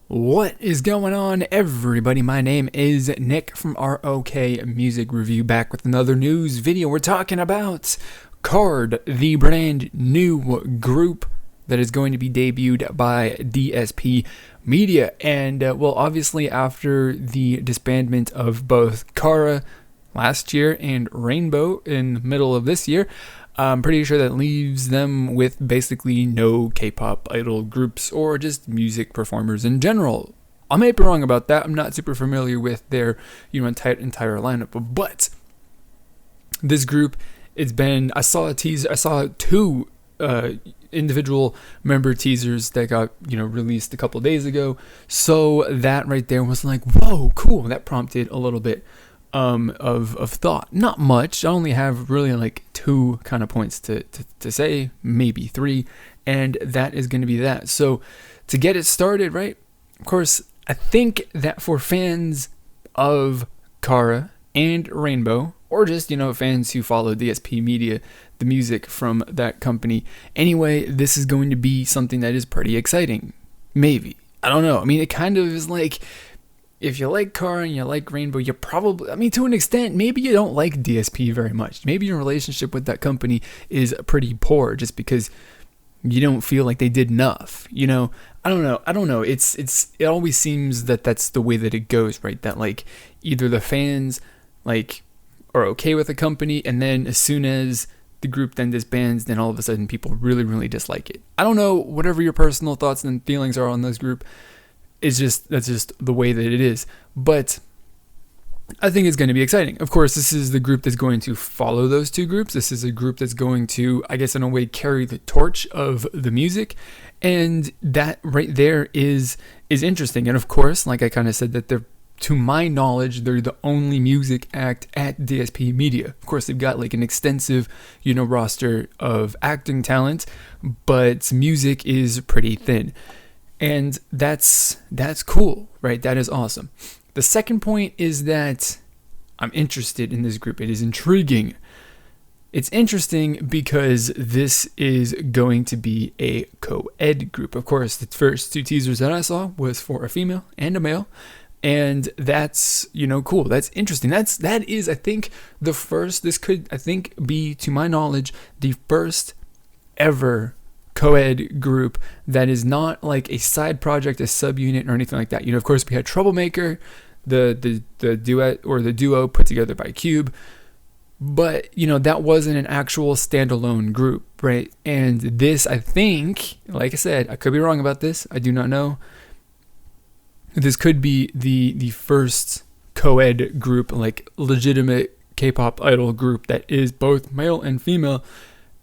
What is going on, everybody? My name is Nick from ROK Music Review, back with another news video. We're talking about k.a.r.d, the brand new group that is going to be debuted by DSP Media. And, obviously after the disbandment of both k.a.r.d last year and Rainbow in the middle of this year, I'm pretty sure that leaves them with basically no K-pop idol groups or just music performers in general. I may be wrong about that. I'm not super familiar with their, entire lineup. But this group, I saw two individual member teasers that got, released a couple days ago. So that right there was like, whoa, cool. That prompted a little bit of thought. Not much. I only have really like two kind of points to say, maybe three, and that is going to be that. So to get it started, right, of course, I think that for fans of k.a.r.d and Rainbow, or just, fans who follow DSP Media, the music from that company, anyway, this is going to be something that is pretty exciting. Maybe. I don't know. I mean, it kind of is like, if you like k.a.r.d and you like Rainbow, you probably, to an extent, maybe you don't like DSP very much. Maybe your relationship with that company is pretty poor just because you don't feel like they did enough. I don't know. It always seems that that's the way that it goes, right? That like either the fans like are okay with the company, and then as soon as the group then disbands, then all of a sudden people really, really dislike it. I don't know. Whatever your personal thoughts and feelings are on this group, that's just the way that it is. But I think it's going to be exciting. Of course, this is the group that's going to follow those two groups. This is a group that's going to, I guess in a way, carry the torch of the music. And that right there is interesting. And of course, like I kind of said, that to my knowledge, they're the only music act at DSP Media. Of course, they've got like an extensive, roster of acting talent, but music is pretty thin. And that's cool, right? That is awesome. The second point is that I'm interested in this group. It is intriguing. It's interesting because this is going to be a co-ed group. Of course, the first two teasers that I saw was for a female and a male. And that's, cool. That's interesting. That is, I think, the first, this could, I think, be, to my knowledge, the first ever co-ed group that is not like a side project, a subunit, or anything like that. Of course, we had Troublemaker, the duet or the duo put together by Cube, but that wasn't an actual standalone group, right? And this, I think, like I said, I could be wrong about this. I do not know. This could be the first co-ed group, like legitimate K-pop idol group that is both male and female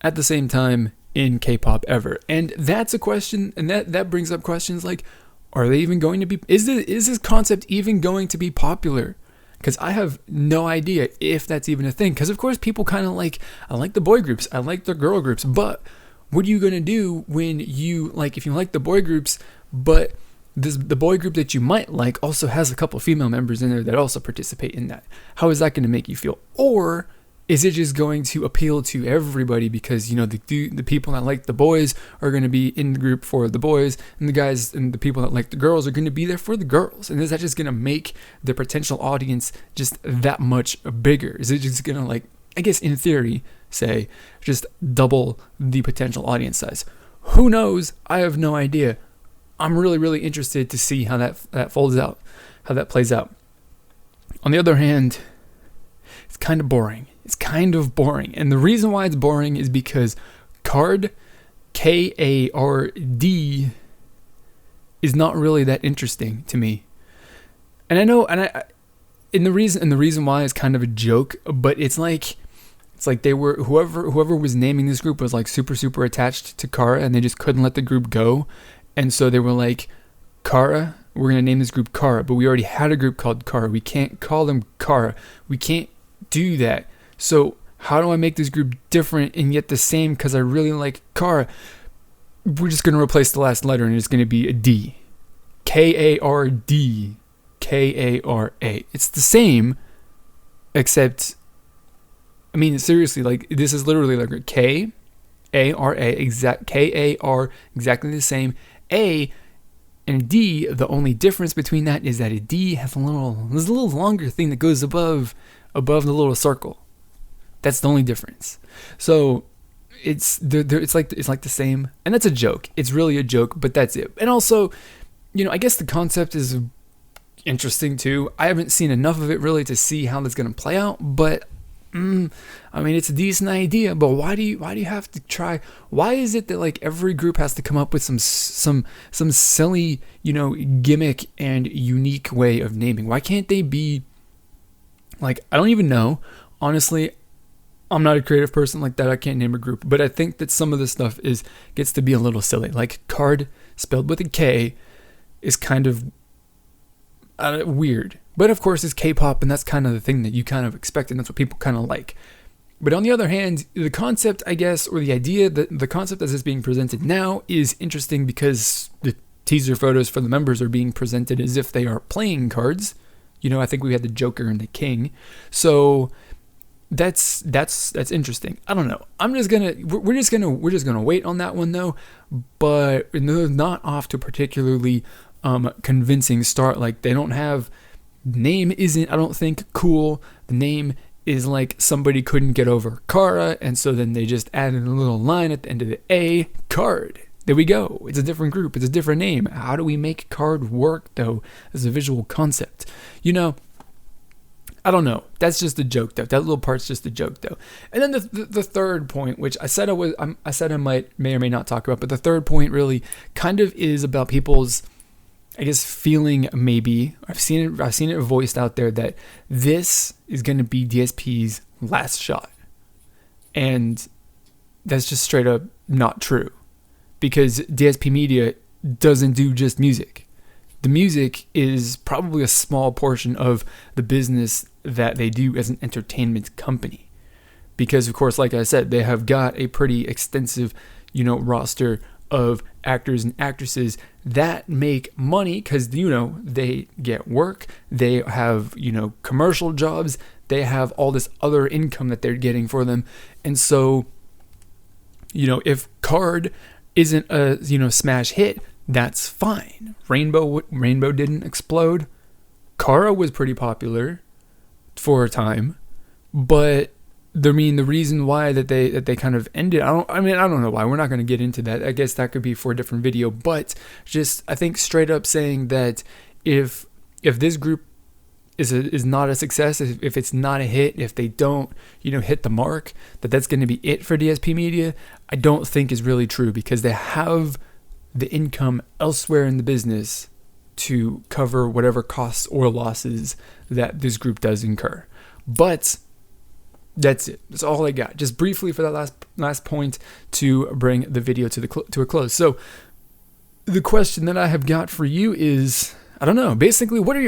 at the same time in K-pop ever. And that's a question, and that brings up questions like, are they even going to be, is this concept even going to be popular? Because I have no idea if that's even a thing. Because of course people kind of like, I like the boy groups, I like the girl groups, but what are you going to do when you, like, if you like the boy groups, but the boy group that you might like also has a couple female members in there that also participate in that? How is that going to make you feel? Or is it just going to appeal to everybody because, the people that like the boys are going to be in the group for the boys, and the guys and the people that like the girls are going to be there for the girls? And is that just going to make the potential audience just that much bigger? Is it just going to, like, I guess in theory, say, just double the potential audience size? Who knows? I have no idea. I'm really, really interested to see how that folds out, how that plays out. On the other hand, it's kind of boring. And the reason why it's boring is because k.a.r.d, K.a.r.d, is not really that interesting to me. And I know, and the reason why is kind of a joke, but it's like they were, whoever was naming this group was like super, super attached to k.a.r.d, and they just couldn't let the group go. And so they were like, k.a.r.d, we're going to name this group k.a.r.d, but we already had a group called k.a.r.d. We can't call them k.a.r.d. We can't do that. So how do I make this group different and yet the same? Because I really like k.a.r.d. We're just going to replace the last letter, and it's going to be a D. K.a.r.d. K.a.r.a. It's the same, except, I mean, seriously, like, this is literally like a K.a.r.a, K.a.r, exactly the same. A And D, the only difference between that is that a D has there's a little longer thing that goes above the little circle. That's the only difference. So it's like the same, and that's a joke. It's really a joke, but that's it. And also, I guess the concept is interesting too. I haven't seen enough of it really to see how that's going to play out, but it's a decent idea. But why do you have to try? Why is it that like every group has to come up with some silly, gimmick and unique way of naming? Why can't they be like, I don't even know. Honestly, I'm not a creative person like that. I can't name a group, but I think that some of this stuff gets to be a little silly. Like k.a.r.d spelled with a K is kind of weird, but of course it's K-pop, and that's kind of the thing that you kind of expect, and that's what people kind of like. But on the other hand, the concept, I guess, or the idea that the concept as it's being presented now is interesting because the teaser photos for the members are being presented as if they are playing cards. I think we had the Joker and the King, so that's interesting. I don't know. We're just gonna wait on that one though. But they're not off to particularly convincing start. Like they don't have, name isn't, I don't think, cool. The name is like somebody couldn't get over Kara, and so then they just added a little line at the end of the A, k.a.r.d. There we go. It's a different group. It's a different name. How do we make k.a.r.d work though as a visual concept? I don't know. That's just a joke though. That little part's just a joke though. And then the third point, which I said I may or may not talk about, but the third point really kind of is about people's, I guess, feeling. Maybe I've seen it voiced out there that this is going to be DSP's last shot, and that's just straight up not true, because DSP Media doesn't do just music. The music is probably a small portion of the business that they do as an entertainment company. Because, of course, like I said, they have got a pretty extensive, roster of actors and actresses that make money because, they get work. They have, commercial jobs. They have all this other income that they're getting for them. And so, if k.a.r.d isn't a, smash hit, that's fine. Rainbow didn't explode. Kara was pretty popular for a time, but the reason why that they kind of ended, I don't know why. We're not going to get into that. I guess that could be for a different video, but just, I think straight up saying that if this group is not a success, if it's not a hit, if they don't, hit the mark, that's going to be it for DSP Media, I don't think is really true, because they have the income elsewhere in the business to cover whatever costs or losses that this group does incur. But that's it. That's all I got. Just briefly for that last point to bring the video to a close. So the question that I have got for you is, I don't know. Basically, what are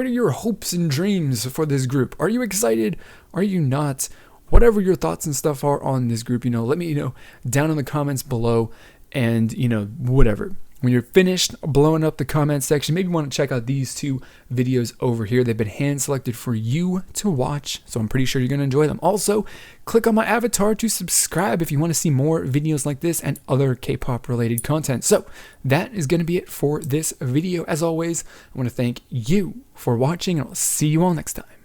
your hopes and dreams for this group? Are you excited? Are you not? Whatever your thoughts and stuff are on this group, let me know down in the comments below. And, whatever. When you're finished blowing up the comment section, maybe you want to check out these two videos over here. They've been hand selected for you to watch, so I'm pretty sure you're going to enjoy them. Also, click on my avatar to subscribe if you want to see more videos like this and other K-pop related content. So that is going to be it for this video. As always, I want to thank you for watching, and I'll see you all next time.